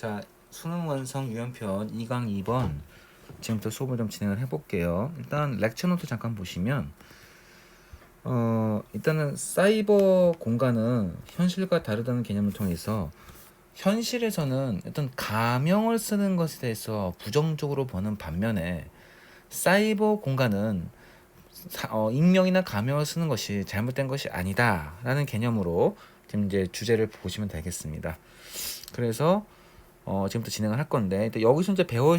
자, 수능 완성 유형편 2강 2번 지금부터 수업을 좀 진행을 해볼게요. 일단 렉처 노트 잠깐 보시면 일단은 사이버 공간은 현실과 다르다는 개념을 통해서 현실에서는 어떤 가명을 쓰는 것에 대해서 부정적으로 보는 반면에 사이버 공간은 익명이나 가명을 쓰는 것이 잘못된 것이 아니다라는 개념으로 지금 이제 주제를 보시면 되겠습니다. 그래서 지금부터 진행을 할 건데 여기서 이제 배워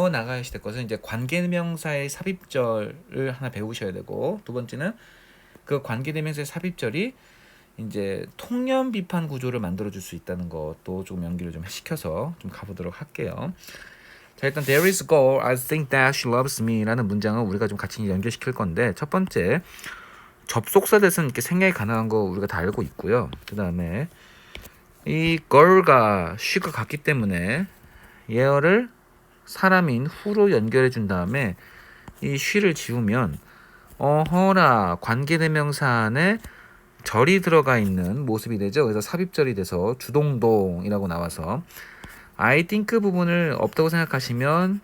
나가셔야 될 것은 이제 관계대명사의 삽입절을 하나 배우셔야 되고, 두 번째는 그 관계대명사의 삽입절이 이제 통념 비판 구조를 만들어 줄 수 있다는 것도 조금 연기를 좀 시켜서 좀 가보도록 할게요. 자, 일단 there is a girl I think that she loves me라는 문장을 우리가 좀 같이 연결시킬 건데, 첫 번째 접속사 대신 이렇게 생략이 가능한 거 우리가 다 알고 있고요. 그 다음에 이 girl과 she가 같기 때문에 얘를 사람인 who로 연결해 준 다음에 이 she를 지우면 어허라 관계대명사 안에 절이 들어가 있는 모습이 되죠. 그래서 삽입절이 돼서 주동동이라고 나와서 I think 부분을 없다고 생각하시면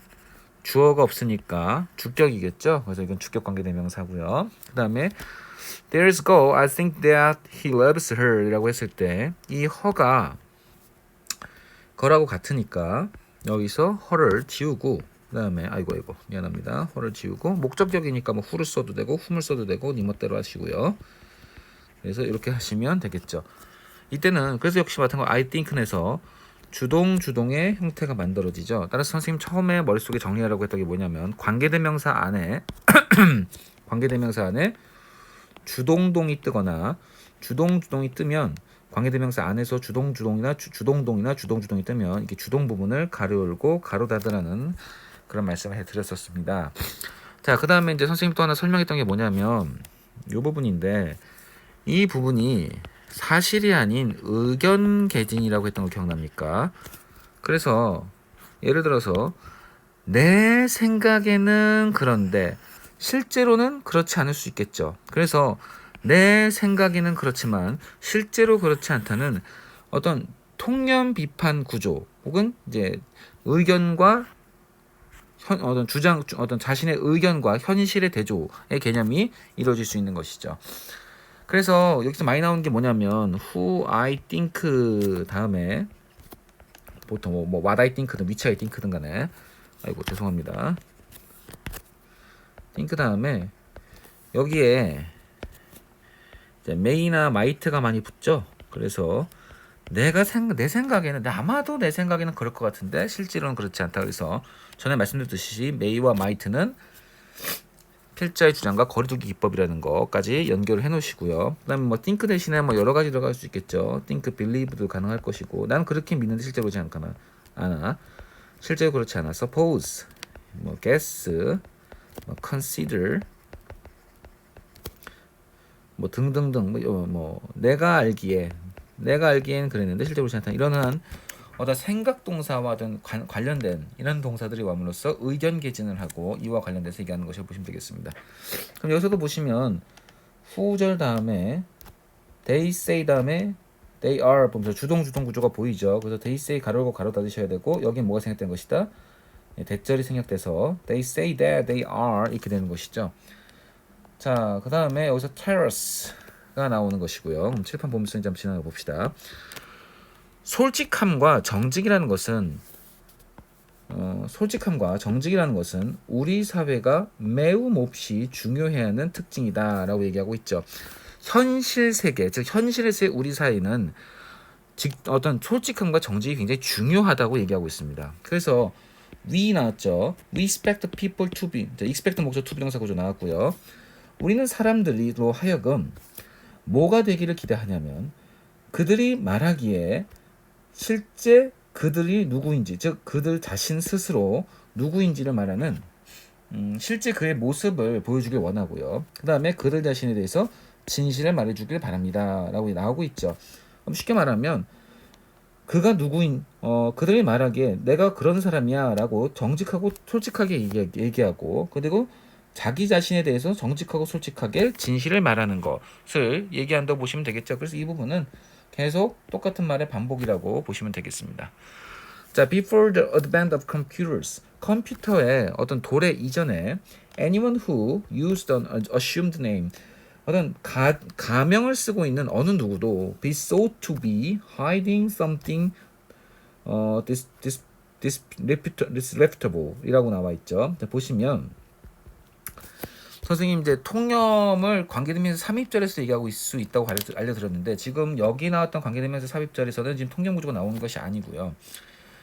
주어가 없으니까 주격이겠죠. 그래서 이건 주격 관계대명사고요. 그 다음에 There's go. I think that he loves her 이라고 했을 때 이 her가 거라고 같으니까 여기서 her를 지우고, 그 다음에 아이고 미안합니다. her를 지우고 목적격이니까 뭐 who를 써도 되고 whom을 써도 되고 니 멋대로 하시고요. 그래서 이렇게 하시면 되겠죠. 이때는 그래서 역시 마찬가지로 I think에서 주동의 형태가 만들어지죠. 따라서 선생님 처음에 머릿속에 정리하라고 했던 게 뭐냐면 관계대명사 안에 주동동이 뜨거나 주동이 뜨면 관계대명사 안에서 주동이나 주동동이 뜨면 이게 주동 부분을 가로 열고 가로 닫으라는 그런 말씀을 해드렸었습니다. 자, 그 다음에 이제 선생님 또 하나 설명했던 게 뭐냐면 이 부분인데, 이 부분이 사실이 아닌 의견 개진이라고 했던 거 기억납니까? 그래서 예를 들어서 내 생각에는 그런데 실제로는 그렇지 않을 수 있겠죠. 그래서 내 생각에는 그렇지만 실제로 그렇지 않다는 어떤 통념 비판 구조 혹은 이제 의견과 어떤 자신의 의견과 현실의 대조의 개념이 이루어질 수 있는 것이죠. 그래서 여기서 많이 나오는 게 뭐냐면 who I think 다음에 보통 뭐 what I think든 which I think든 간에 아이고 죄송합니다. think 다음에 여기에 이제 may나 might가 많이 붙죠. 그래서 내 생각에는 아마도 내 생각에는 그럴 것 같은데 실제로는 그렇지 않다. 그래서 전에 말씀드렸듯이 may와 might는 필자의 주장과 거리두기 기법이라는 것까지 연결을 해놓으시고요. 그다음에 뭐 think 대신에 뭐 여러 가지 들어갈 수 있겠죠. think, believe도 가능할 것이고, 나는 그렇게 믿는데 실제로 그렇지 않아. 실제로 그렇지 않아. suppose, 뭐 guess, 뭐 consider, 뭐 등등등 뭐 내가 알기엔 그랬는데 실제로 그렇지 않다. 이러한 어떤 생각 동사와 어떤 관련된 이런 동사들이 와므로써 의견 개진을 하고 이와 관련돼서 얘기하는 것을 보시면 되겠습니다. 그럼 여기서도 보시면 후절 다음에 they say 다음에 they are 보면서 주동 구조가 보이죠. 그래서 they say 가로 열고 가로 닫으셔야 되고, 여기에 뭐가 생략된 것이다? 대절이 생략돼서 they say that they are 이렇게 되는 것이죠. 자, 그 다음에 여기서 terrace가 나오는 것이고요. 그럼 칠판 보면서 이제 한번 지나가 봅시다. 솔직함과 정직이라는 것은 우리 사회가 매우 몹시 중요해야 하는 특징이다라고 얘기하고 있죠. 현실 세계, 즉 현실에서의 우리 사회는 어떤 솔직함과 정직이 굉장히 중요하다고 얘기하고 있습니다. 그래서 we 나왔죠. We expect people to be, expect 목적 to 비동사 구조 나왔고요. 우리는 사람들로 하여금 뭐가 되기를 기대하냐면 그들이 말하기에 실제 그들이 누구인지, 즉 그들 자신 스스로 누구인지를 말하는 실제 그의 모습을 보여주길 원하고요. 그 다음에 그들 자신에 대해서 진실을 말해주길 바랍니다 라고 나오고 있죠. 그럼 쉽게 말하면 그가 그들이 말하기에 내가 그런 사람이야 라고 정직하고 솔직하게 얘기하고, 그리고 자기 자신에 대해서 정직하고 솔직하게 진실을 말하는 것을 얘기한다고 보시면 되겠죠. 그래서 이 부분은 계속 똑같은 말의 반복이라고 보시면 되겠습니다. 자, before the advent of computers, 컴퓨터의 어떤 도래 이전에 anyone who used an assumed name, 어떤 가명을 쓰고 있는 어느 누구도 be thought to be hiding something disreputable 이라고 나와 있죠. 자, 보시면 선생님 이제 통념을 관계대명사 삽입절에서 얘기하고 있을 수 있다고 알려드렸는데 지금 여기 나왔던 관계대명사 삽입절에서는 지금 통념 구조가 나오는 것이 아니고요.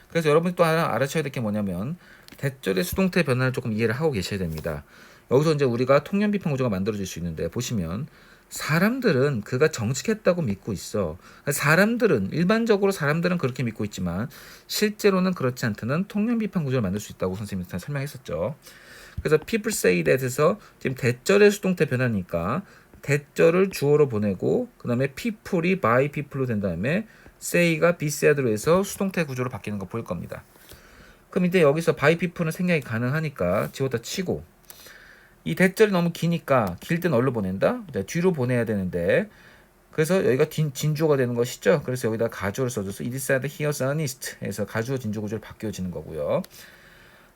그래서 여러분이 또 하나 알아셔야 될 게 뭐냐면 대절의 수동태 변화를 조금 이해를 하고 계셔야 됩니다. 여기서 이제 우리가 통념 비판 구조가 만들어질 수 있는데 보시면 사람들은 그가 정직했다고 믿고 있어. 일반적으로 사람들은 그렇게 믿고 있지만 실제로는 그렇지 않다는 통념 비판 구조를 만들 수 있다고 선생님이 설명했었죠. 그래서 people say that에서 지금 대절의 수동태 변화니까 대절을 주어로 보내고 그 다음에 people이 by people로 된 다음에 say가 be said로 해서 수동태 구조로 바뀌는 거 보일 겁니다. 그럼 이제 여기서 by people는 생략이 가능하니까 지웠다 치고 이 대절이 너무 기니까 길 땐 얼로 보낸다? 뒤로 보내야 되는데 그래서 여기가 진주어가 되는 것이죠. 그래서 여기다 가주어를 써줘서 it is said he was honest 해서 가주어 진주어 구조로 바뀌어지는 거고요.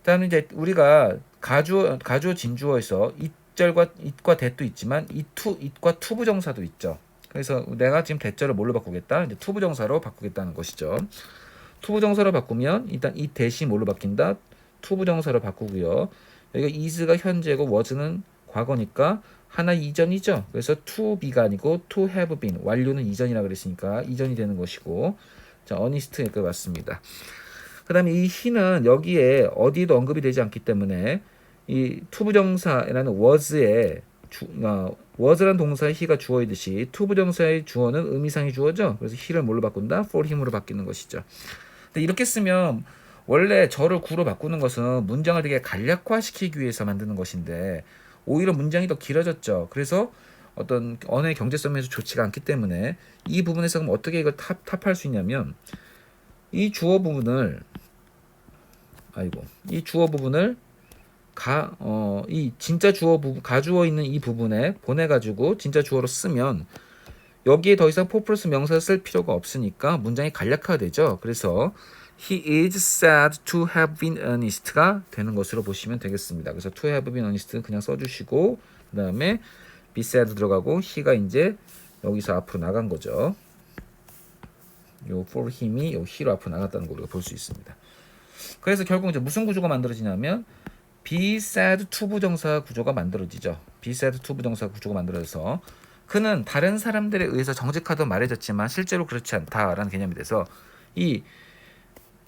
다음에 이제 우리가 가주어 진주어에서 it절과 it과 that도 있지만 it과 투부정사도 있죠. 그래서 내가 지금 대절을 뭘로 바꾸겠다? 이제 투부정사로 바꾸겠다는 것이죠. 투부정사로 바꾸면 일단 이 대시 뭘로 바뀐다? 투부정사로 바꾸고요. 여기가 is가 현재고 was는 과거니까 하나 이전이죠. 그래서 to be가 아니고 to have been. 완료는 이전이라 그랬으니까 이전이 되는 것이고. 자, honest가 맞습니다. 그 다음에 이 he는 여기에 어디도 언급이 되지 않기 때문에 이 투부정사라는 was라는 동사의 he가 주어이듯이 투부정사의 주어는 의미상의 주어죠. 그래서 he를 뭘로 바꾼다? for him으로 바뀌는 것이죠. 근데 이렇게 쓰면 원래 저를 구로 바꾸는 것은 문장을 되게 간략화시키기 위해서 만드는 것인데 오히려 문장이 더 길어졌죠. 그래서 어떤 언어의 경제성에서 좋지가 않기 때문에 이 부분에서 그럼 어떻게 이걸 탑할 수 있냐면 이 주어 부분을 이 진짜 주어 부분 가주어 있는 이 부분에 보내가지고 진짜 주어로 쓰면 여기에 더 이상 for 플러스 명사를 쓸 필요가 없으니까 문장이 간략화되죠. 그래서 he is said to have been honest가 되는 것으로 보시면 되겠습니다. 그래서 to have been honest 그냥 써주시고 그 다음에 be said 들어가고 he가 이제 여기서 앞으로 나간 거죠. 요 for him이 요 he로 앞으로 나갔다는 걸 우리가 볼 수 있습니다. 그래서 결국 이제 무슨 구조가 만들어지냐면 be said to 부정사 구조가 만들어지죠. be said to 부정사 구조가 만들어져서 그는 다른 사람들에 의해서 정직하다고 말해졌지만 실제로 그렇지 않다라는 개념이 돼서 이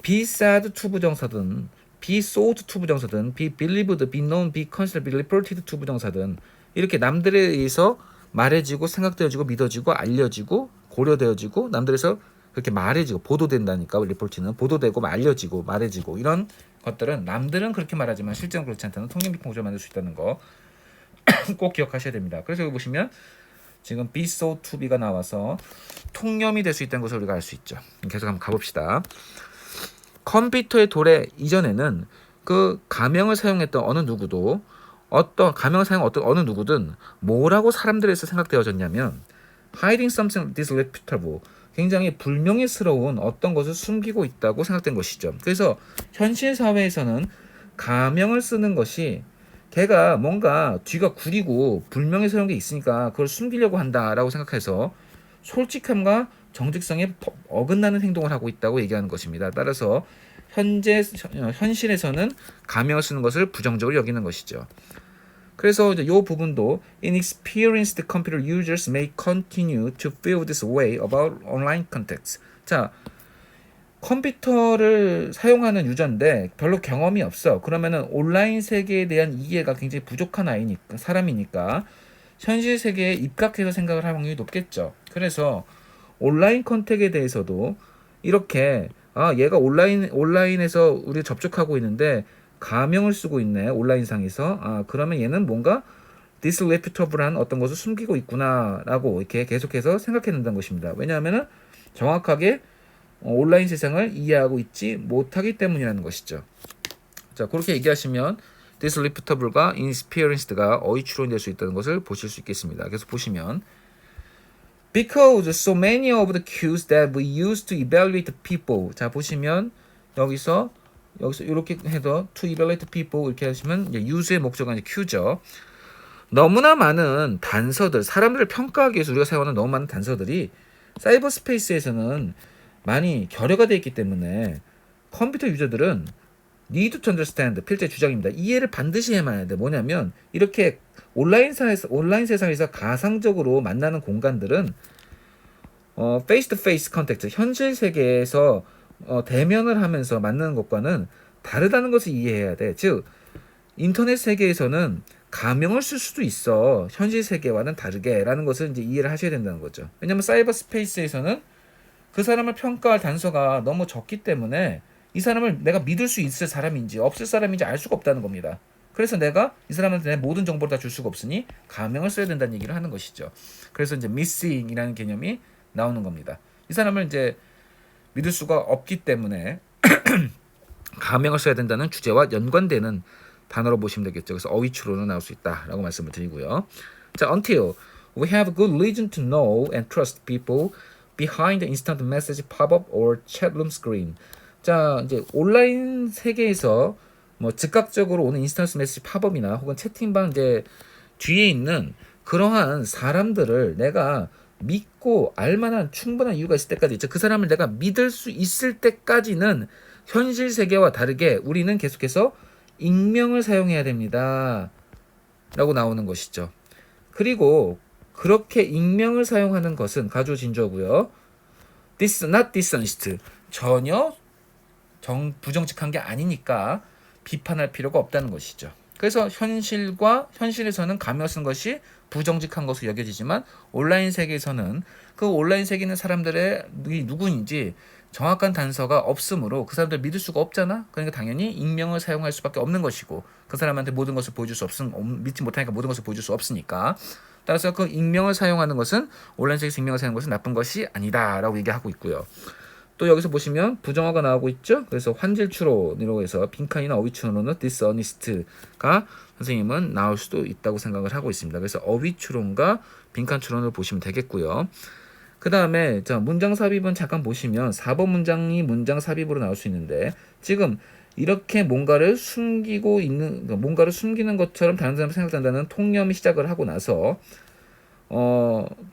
be said to 부정사든 be thought to 부정사든 be believed, be known, be considered, be reported to 부정사든 이렇게 남들에 의해서 말해지고 생각되어지고 믿어지고 알려지고 고려되어지고 남들에서 그렇게 말해지고 보도된다니까 리포트는 보도되고 알려지고 말해지고 이런 것들은 남들은 그렇게 말하지만 실제는 그렇지 않다는 통념 비판 구조를 만들 수 있다는 거 꼭 기억하셔야 됩니다. 그래서 여기 보시면 지금 be so to be가 나와서 통념이 될 수 있다는 것을 우리가 알 수 있죠. 계속 한번 가봅시다. 컴퓨터의 도래 이전에는 그 가명을 사용했던 어느 누구도 어느 누구든 뭐라고 사람들에서 생각되어졌냐면 hiding something disreputable 굉장히 불명예스러운 어떤 것을 숨기고 있다고 생각된 것이죠. 그래서 현실 사회에서는 가명을 쓰는 것이 걔가 뭔가 뒤가 구리고 불명예스러운 게 있으니까 그걸 숨기려고 한다라고 생각해서 솔직함과 정직성에 어긋나는 행동을 하고 있다고 얘기하는 것입니다. 따라서 현실에서는 가명을 쓰는 것을 부정적으로 여기는 것이죠. 그래서 이 부분도 inexperienced computer users may continue to feel this way about online contexts. 자, 컴퓨터를 사용하는 유저인데 별로 경험이 없어. 그러면은 온라인 세계에 대한 이해가 굉장히 부족한 사람이니까 현실 세계에 입각해서 생각을 할 확률이 높겠죠. 그래서 온라인 컨택에 대해서도 이렇게 얘가 온라인에서 우리 접촉하고 있는데 가명을 쓰고 있네 온라인상에서 그러면 얘는 뭔가 disreputable한 어떤 것을 숨기고 있구나라고 이렇게 계속해서 생각해낸다는 것입니다. 왜냐하면은 정확하게 온라인 세상을 이해하고 있지 못하기 때문이라는 것이죠. 자, 그렇게 얘기하시면 disreputable과 inexperienced가 어휘 추론이 될 수 있다는 것을 보실 수 있겠습니다. 그래서 보시면 Because so many of the cues that we use to evaluate people. 자 보시면 여기서 이렇게 해서 to evaluate people 이렇게 하시면 이제 use의 목적은 이제 cue죠. 너무나 많은 단서들, 사람들을 평가하기 위해서 우리가 사용하는 너무 많은 단서들이 사이버 스페이스에서는 많이 결여가 되어 있기 때문에 컴퓨터 유저들은 need to understand 필자의 주장입니다. 이해를 반드시 해야만 돼. 뭐냐면 이렇게 온라인 세상에서 가상적으로 만나는 공간들은 face to face 컨택트, 현실 세계에서 대면을 하면서 만나는 것과는 다르다는 것을 이해해야 돼. 즉 인터넷 세계에서는 가명을 쓸 수도 있어. 현실 세계와는 다르게라는 것을 이제 이해를 하셔야 된다는 거죠. 왜냐면 사이버 스페이스에서는 그 사람을 평가할 단서가 너무 적기 때문에 이 사람을 내가 믿을 수 있을 사람인지 없을 사람인지 알 수가 없다는 겁니다. 그래서 내가 이 사람한테 내 모든 정보를 다 줄 수가 없으니 가명을 써야 된다는 얘기를 하는 것이죠. 그래서 이제 missing이라는 개념이 나오는 겁니다. 이 사람을 이제 믿을 수가 없기 때문에 가명을 써야 된다는 주제와 연관되는 단어로 보시면 되겠죠. 그래서 어휘추론은 나올 수 있다라고 말씀을 드리고요. 자, until we have good reason to know and trust people behind the instant message pop-up or chatroom screen. 자, 이제 온라인 세계에서 뭐 즉각적으로 오는 인스턴트 메시지 팝업이나 혹은 채팅방 이제 뒤에 있는 그러한 사람들을 내가 믿고 알만한 충분한 이유가 있을 때까지 있죠. 그 사람을 내가 믿을 수 있을 때까지는 현실 세계와 다르게 우리는 계속해서 익명을 사용해야 됩니다. 라고 나오는 것이죠. 그리고 그렇게 익명을 사용하는 것은 가주어진주어고요. not dishonest. 전혀 부정직한 게 아니니까 비판할 필요가 없다는 것이죠. 그래서 현실에서는 가명 쓴 것이 부정직한 것으로 여겨지지만 온라인 세계에서는 그 온라인 세계에 있는 사람들의 누구인지 정확한 단서가 없으므로 그 사람들 믿을 수가 없잖아. 그러니까 당연히 익명을 사용할 수밖에 없는 것이고 그 사람한테 모든 것을 보여줄 수 믿지 못하니까 모든 것을 보여줄 수 없으니까 따라서 그 익명을 사용하는 것은 온라인 세계에서 익명을 사용하는 것은 나쁜 것이 아니다라고 얘기하고 있고요. 또 여기서 보시면 부정어가 나오고 있죠. 그래서 환질추론이라고 해서 빈칸이나 어휘추론은 dishonest가 선생님은 나올 수도 있다고 생각을 하고 있습니다. 그래서 어휘추론과 빈칸추론을 보시면 되겠고요. 그 다음에 문장 삽입은 잠깐 보시면 4번 문장이 문장 삽입으로 나올 수 있는데 지금 이렇게 뭔가를 숨기는 것처럼 다른 사람 생각한다는 통념이 시작을 하고 나서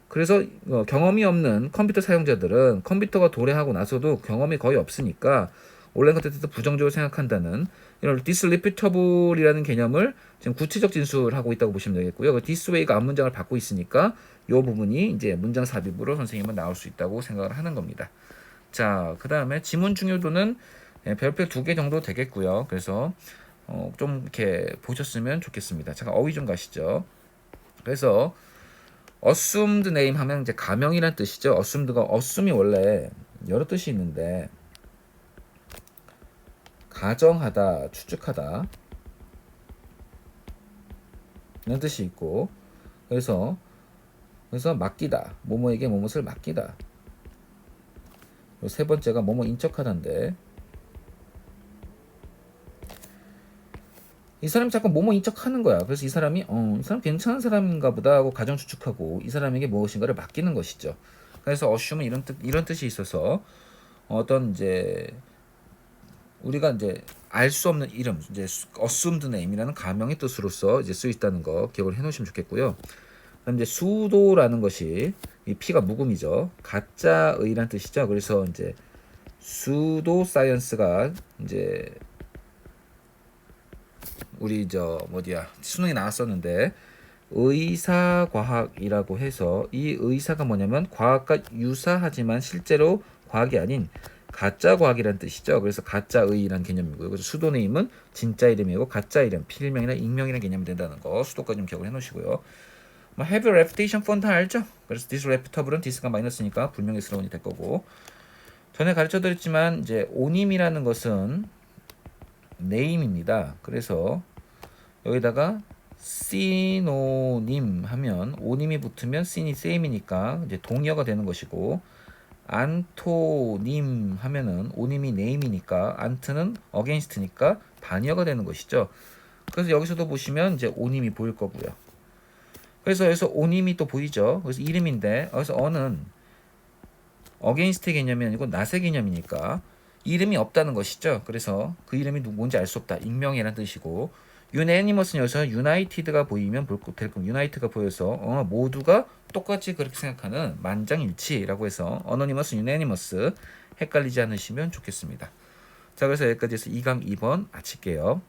그래서 경험이 없는 컴퓨터 사용자들은 컴퓨터가 도래하고 나서도 경험이 거의 없으니까 온라인 컨텐츠도 부정적으로 생각한다는 이런 disreputable이라는 개념을 지금 구체적 진술을 하고 있다고 보시면 되겠고요. 그 this way가 앞문장을 받고 있으니까 이 부분이 이제 문장 삽입으로 선생님은 나올 수 있다고 생각을 하는 겁니다. 자, 그 다음에 지문 중요도는 별표 2개 정도 되겠고요. 그래서 좀 이렇게 보셨으면 좋겠습니다. 잠깐 어휘 좀 가시죠. 그래서 assumed name 하면 이제 가명이란 뜻이죠. assume이 원래 여러 뜻이 있는데 가정하다, 추측하다 이런 뜻이 있고 그래서 맡기다, 뭐뭐에게 뭐뭇을 맡기다. 세 번째가 뭐뭐 인척하다인데 이 사람이 자꾸 뭐뭐 인척하는 거야. 그래서 이 사람 괜찮은 사람인가 보다 하고 가정 추측하고 이 사람에게 무엇인가를 맡기는 것이죠. 그래서 assume은 이런 뜻이 있어서 어떤 이제 우리가 이제 알 수 없는 이름, 이제 assumed name이라는 가명의 뜻으로서 이제 쓰여 있다는 거 기억을 해놓으시면 좋겠고요. 그다음 이제 수도라는 것이 이 P가 묵음이죠. 가짜의란 뜻이죠. 그래서 이제 수도 사이언스가 이제 우리 수능에 나왔었는데 의사과학이라고 해서 이 의사가 뭐냐면 과학과 유사하지만 실제로 과학이 아닌 가짜 과학이라는 뜻이죠. 그래서 가짜의라는 개념이고요. 그래서 수도네임은 진짜 이름이고 가짜 이름, 필명이나 익명이라는 개념이 된다는 거 수도까지 좀 기억을 해놓으시고요. have a reputation fund 다 알죠? 그래서 disreputable은 dis가 마이너스니까 불명예스러운이 될 거고 전에 가르쳐드렸지만 이제 오님이라는 것은 name입니다. 그래서 여기다가 시노님 하면 오님이 붙으면 sin이 same이니까 이제 동의어가 되는 것이고 안토님 하면은 오님이 name이니까 안트는 against니까 반의어가 되는 것이죠. 그래서 여기서도 보시면 이제 오님이 보일 거고요. 그래서 여기서 on임이 또 보이죠. 그래서 이름인데 여기서 on은 against 개념이 아니고 not의 개념이니까 이름이 없다는 것이죠. 그래서 그 이름이 뭔지 알 수 없다. 익명이라는 뜻이고 unanimous는 여기서 united가 보이면 될 겁니다. united가 보여서 모두가 똑같이 그렇게 생각하는 만장일치라고 해서 anonymous, unanimous 헷갈리지 않으시면 좋겠습니다. 자, 그래서 여기까지 해서 2강 2번 마칠게요.